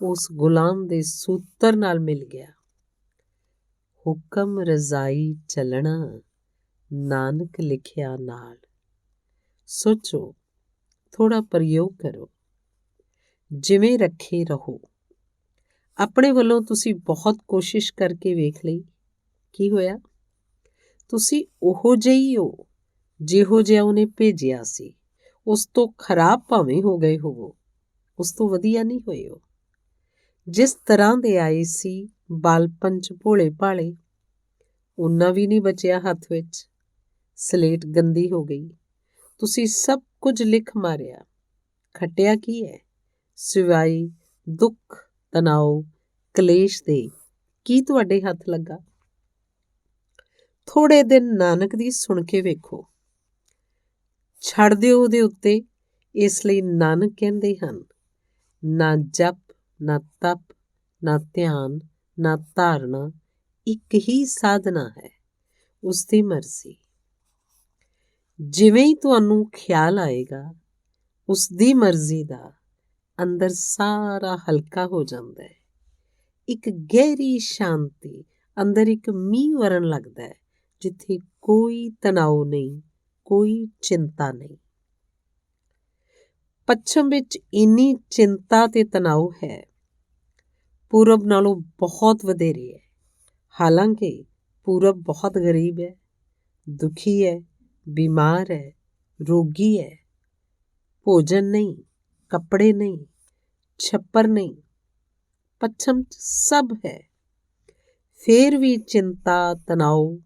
ਉਸ ਗੁਲਾਮ ਦੇ ਸੂਤਰ ਨਾਲ ਮਿਲ ਗਿਆ। ਹੁਕਮ ਰਜ਼ਾਈ ਚੱਲਣਾ, ਨਾਨਕ ਲਿਖਿਆ ਨਾਲ। ਸੋਚੋ, ਥੋੜਾ ਪ੍ਰਯੋਗ ਕਰੋ, ਜਿਵੇਂ ਰੱਖੇ ਰਹੋ। ਆਪਣੇ ਵੱਲੋਂ ਤੁਸੀਂ ਬਹੁਤ ਕੋਸ਼ਿਸ਼ ਕਰਕੇ ਵੇਖ ਲਈ, ਕੀ ਹੋਇਆ? ਤੁਸੀਂ ਉਹੋ ਜਿਹੀ ਹੋ ਜਿਹੋ ਜਿਹਾ ਉਹਨੇ ਭੇਜਿਆ ਸੀ। ਉਸ ਤੋਂ ਖਰਾਬ ਭਾਵੇਂ ਹੋ ਗਏ ਹੋਵੋ, ਉਸ ਤੋਂ ਵਧੀਆ ਨਹੀਂ ਹੋਏ ਹੋ। ਜਿਸ ਤਰ੍ਹਾਂ ਦੇ ਆਏ ਸੀ ਬਾਲਪਨ 'ਚ ਭੋਲੇ ਭਾਲੇ, ਓਨਾ ਵੀ ਨਹੀਂ ਬਚਿਆ ਹੱਥ ਵਿੱਚ। ਸਲੇਟ ਗੰਦੀ ਹੋ ਗਈ, ਤੁਸੀਂ ਸਭ ਕੁਝ ਲਿਖ ਮਾਰਿਆ। ਖੱਟਿਆ ਕੀ ਹੈ? ਸਿਵਾਏ ਦੁੱਖ, ਤਣਾਓ, ਕਲੇਸ਼ ਦੇ ਕੀ ਤੁਹਾਡੇ ਹੱਥ ਲੱਗਾ? ਥੋੜ੍ਹੇ ਦਿਨ ਨਾਨਕ ਦੀ ਸੁਣ ਕੇ ਵੇਖੋ। ਛੱਡ ਦਿਓ ਉਹਦੇ ਉੱਤੇ। ਇਸ ਲਈ ਨਾਨਕ ਕਹਿੰਦੇ ਹਨ, ਨਾ ਜਪ, ਨਾ ਤਪ, ਨਾ ਧਿਆਨ, ਨਾ ਧਾਰਨਾ, ਇੱਕ ਹੀ ਸਾਧਨਾ ਹੈ, ਉਸਦੀ ਮਰਜ਼ੀ। ਜਿਵੇਂ ਹੀ ਤੁਹਾਨੂੰ ਖਿਆਲ ਆਏਗਾ ਉਸਦੀ ਮਰਜ਼ੀ ਦਾ, ਅੰਦਰ ਸਾਰਾ ਹਲਕਾ ਹੋ ਜਾਂਦਾ ਹੈ। ਇੱਕ ਗਹਿਰੀ ਸ਼ਾਂਤੀ, ਅੰਦਰ ਇੱਕ ਮੀਂਹ ਵਰਨ ਲੱਗਦਾ ਹੈ, ਜਿੱਥੇ ਕੋਈ ਤਣਾਓ ਨਹੀਂ, ਕੋਈ ਚਿੰਤਾ ਨਹੀਂ। ਪੱਛਮ ਵਿੱਚ ਇੰਨੀ ਚਿੰਤਾ ਤੇ ਤਣਾਓ ਹੈ, ਪੂਰਬ ਨਾਲੋਂ ਬਹੁਤ ਵਧੇਰੇ ਹੈ। ਹਾਲਾਂਕਿ ਪੂਰਬ ਬਹੁਤ ਗਰੀਬ ਹੈ, ਦੁਖੀ ਹੈ, ਬਿਮਾਰ ਹੈ, ਰੋਗੀ ਹੈ। ਭੋਜਨ ਨਹੀਂ, ਕੱਪੜੇ ਨਹੀਂ, ਛੱਪਰ ਨਹੀਂ, ਪੱਛਮ 'ਚ ਸਭ ਹੈ। ਫਿਰ ਵੀ ਚਿੰਤਾ, ਤਣਾਓ,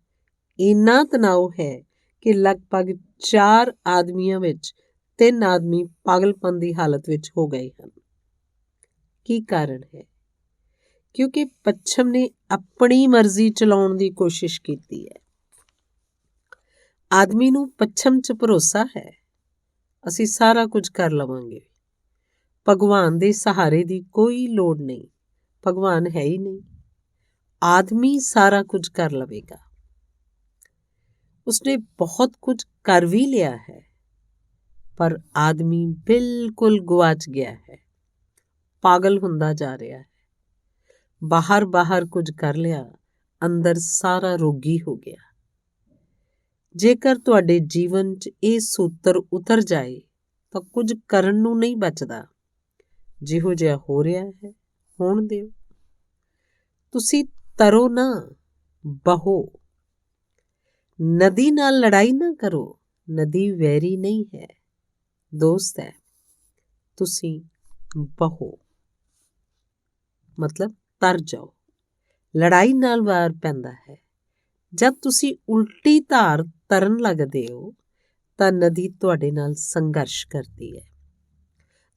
ਇੰਨਾ ਤਣਾਓ ਹੈ ਕਿ ਲਗਭਗ 4 ਆਦਮੀਆਂ ਵਿੱਚ 3 ਆਦਮੀ ਪਾਗਲਪਨ ਦੀ ਹਾਲਤ ਵਿੱਚ ਹੋ ਗਏ ਹਨ। ਕੀ ਕਾਰਨ ਹੈ? ਕਿਉਂਕਿ ਪੱਛਮ ਨੇ ਆਪਣੀ ਮਰਜ਼ੀ ਚਲਾਉਣ ਦੀ ਕੋਸ਼ਿਸ਼ ਕੀਤੀ ਹੈ। ਆਦਮੀ ਨੂੰ ਪੱਛਮ 'ਚ ਭਰੋਸਾ ਹੈ, ਅਸੀਂ ਸਾਰਾ ਕੁਝ ਕਰ ਲਵਾਂਗੇ। ਭਗਵਾਨ ਦੇ ਸਹਾਰੇ ਦੀ ਕੋਈ ਲੋੜ ਨਹੀਂ, ਭਗਵਾਨ ਹੈ ਹੀ ਨਹੀਂ। ਆਦਮੀ ਸਾਰਾ ਕੁਝ ਕਰ ਲਵੇਗਾ। ਉਸਨੇ ਬਹੁਤ ਕੁਝ ਕਰ ਵੀ ਲਿਆ ਹੈ, ਪਰ ਆਦਮੀ ਬਿਲਕੁਲ ਗੁਆਚ ਗਿਆ ਹੈ, ਪਾਗਲ ਹੁੰਦਾ ਜਾ ਰਿਹਾ ਹੈ। ਬਾਹਰ ਕੁਝ ਕਰ ਲਿਆ, ਅੰਦਰ ਸਾਰਾ ਰੋਗੀ ਹੋ ਗਿਆ। ਜੇਕਰ ਤੁਹਾਡੇ ਜੀਵਨ 'ਚ ਇਹ ਸੂਤਰ ਉਤਰ ਜਾਏ ਤਾਂ ਕੁਝ ਕਰਨ ਨੂੰ ਨਹੀਂ ਬਚਦਾ। ਜਿਹੋ ਜਿਹਾ ਹੋ ਰਿਹਾ ਹੈ ਹੋਣ ਦਿਓ। ਤੁਸੀਂ ਤਰੋ ਨਾ, ਬਹੋ। ਨਦੀ ਨਾਲ ਲੜਾਈ ਨਾ ਕਰੋ, ਨਦੀ ਵੈਰੀ ਨਹੀਂ ਹੈ, ਦੋਸਤ ਹੈ। ਤੁਸੀਂ ਬਹੋ, ਮਤਲਬ ਤਰ ਜਾਓ। ਲੜਾਈ ਨਾਲ ਵਾਰ ਪੈਂਦਾ ਹੈ। ਜਦ ਤੁਸੀਂ ਉਲਟੀ ਧਾਰ ਤਰਨ ਲੱਗਦੇ ਹੋ ਤਾਂ ਨਦੀ ਤੁਹਾਡੇ ਨਾਲ ਸੰਘਰਸ਼ ਕਰਦੀ ਹੈ।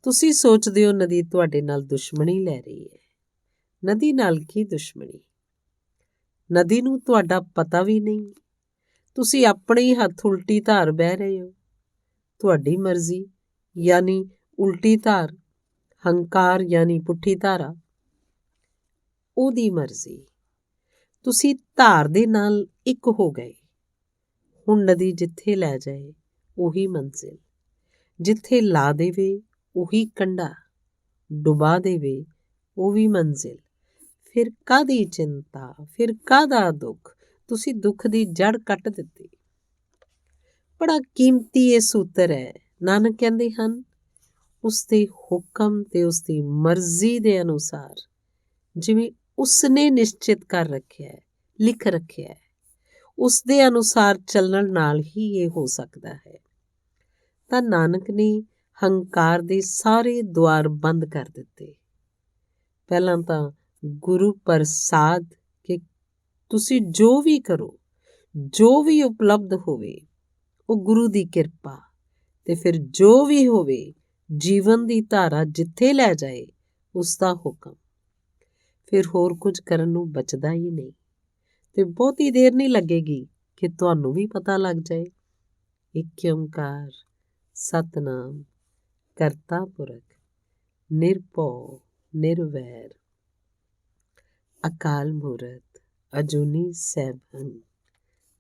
ਤੁਸੀਂ ਸੋਚਦੇ ਹੋ ਨਦੀ ਤੁਹਾਡੇ ਨਾਲ ਦੁਸ਼ਮਣੀ ਲੈ ਰਹੀ ਹੈ। ਨਦੀ ਨਾਲ ਕੀ ਦੁਸ਼ਮਣੀ? ਨਦੀ ਨੂੰ ਤੁਹਾਡਾ ਪਤਾ ਵੀ ਨਹੀਂ। ਤੁਸੀਂ ਆਪਣੇ ਹੀ ਹੱਥ ਉਲਟੀ ਧਾਰ ਬਹਿ ਰਹੇ ਹੋ। ਤੁਹਾਡੀ ਮਰਜ਼ੀ ਯਾਨੀ ਉਲਟੀ ਧਾਰ, ਹੰਕਾਰ ਯਾਨੀ ਪੁੱਠੀ ਧਾਰਾ, ਉਹਦੀ ਮਰਜ਼ੀ। ਤੁਸੀਂ ਧਾਰ ਦੇ ਨਾਲ ਇੱਕ ਹੋ ਗਏ। ਹੁਣ ਨਦੀ ਜਿੱਥੇ ਲੈ ਜਾਏ ਉਹੀ ਮੰਜ਼ਿਲ, ਜਿੱਥੇ ਲਾ ਦੇਵੇ ਉਹੀ ਕੰਢਾ, ਡੁਬਾ ਦੇਵੇ ਉਹ ਵੀ ਮੰਜ਼ਿਲ। ਫਿਰ ਕਾਹਦੀ ਚਿੰਤਾ, ਫਿਰ ਕਾਹਦਾ ਦੁੱਖ? ਤੁਸੀਂ ਦੁੱਖ ਦੀ ਜੜ ਕੱਟ ਦਿੱਤੀ। ਬੜਾ ਕੀਮਤੀ ਇਹ ਸੂਤਰ ਹੈ। ਨਾਨਕ ਕਹਿੰਦੇ ਹਨ, ਉਸਦੇ ਹੁਕਮ ਤੇ ਉਸਦੀ ਮਰਜ਼ੀ ਦੇ ਅਨੁਸਾਰ, ਜਿਵੇਂ ਉਸਨੇ ਨਿਸ਼ਚਿਤ ਕਰ ਰੱਖਿਆ ਹੈ, ਲਿਖ ਰੱਖਿਆ ਹੈ, ਉਸਦੇ ਅਨੁਸਾਰ ਚੱਲਣ ਨਾਲ ਹੀ ਇਹ ਹੋ ਸਕਦਾ ਹੈ। ਤਾਂ ਨਾਨਕ ਨੇ ਹੰਕਾਰ ਦੇ ਸਾਰੇ ਦੁਆਰ ਬੰਦ ਕਰ ਦਿੱਤੇ। ਪਹਿਲਾਂ ਤਾਂ ਗੁਰੂ ਪ੍ਰਸਾਦ ਕਿ ਤੁਸੀਂ ਜੋ ਵੀ ਕਰੋ, ਜੋ ਵੀ ਉਪਲਬਧ ਹੋਵੇ ਉਹ ਗੁਰੂ ਦੀ ਕਿਰਪਾ, ਤੇ ਫਿਰ ਜੋ ਵੀ ਹੋਵੇ ਜੀਵਨ ਦੀ ਧਾਰਾ ਜਿੱਥੇ ਲੈ ਜਾਏ ਉਸਦਾ ਹੁਕਮ। ਫਿਰ ਹੋਰ ਕੁਝ ਕਰਨ ਨੂੰ ਬਚਦਾ ਹੀ ਨਹੀਂ। ਤੇ ਬਹੁਤੀ ਦੇਰ ਨਹੀਂ ਲੱਗੇਗੀ ਕਿ ਤੁਹਾਨੂੰ ਵੀ ਪਤਾ ਲੱਗ ਜਾਏ। ਏਕ ਓਂਕਾਰ ਸਤਿਨਾਮ ਕਰਤਾ ਪੁਰਖ ਨਿਰਭਉ ਨਿਰਵੈਰ ਅਕਾਲ ਮੂਰਤ ਅਜੂਨੀ ਸੈਭੰ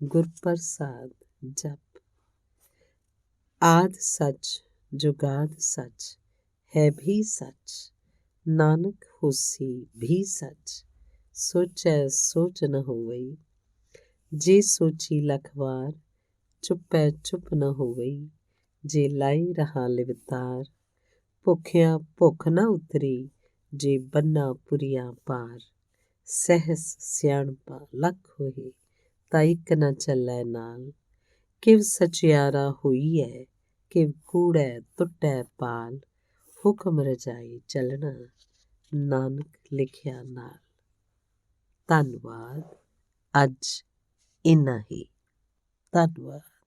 ਗੁਰ ਪ੍ਰਸਾਦ ਜਪ। ਆਦ ਸੱਚ ਜੁਗਾਦ ਸੱਚ ਹੈ ਵੀ ਸੱਚ, ਨਾਨਕ ਹੋਸੀ ਵੀ ਸੱਚ। ਸੋਚੈ ਸੋਚ ਨ ਹੋਵਈ, ਜੇ ਸੋਚੀ ਲਖ ਵਾਰ। ਚੁੱਪੈ ਚੁੱਪ ਨ ਹੋਵਈ, ਜੇ ਲਾਈ ਰਹਾ ਲਿਵਤਾਰ। ਭੁੱਖਿਆਂ ਭੁੱਖ ਨ ਉਤਰੀ, ਜੇ ਬੰਨਾ ਪੁਰੀਆਂ ਪਾਰ। ਸਹਿਸ ਸਿਆਣਪਾ ਲੱਖ ਹੋਏ, ਤਾਂ ਇੱਕ ਨ ਚੱਲੈ ਨਾਲ। ਕਿਵ ਸਚਿਆਰਾ ਹੋਈਐ, ਕਿਵ ਕੂੜੈ ਟੁੱਟੈ ਪਾਲ। ਹੁਕਮ ਰਜਾਈ ਚੱਲਣਾ, ਨਾਨਕ ਲਿਖਿਆ ਨਾਲ। ਧੰਨਵਾਦ। ਅੱਜ ਇੰਨਾ ਹੀ। ਧੰਨਵਾਦ।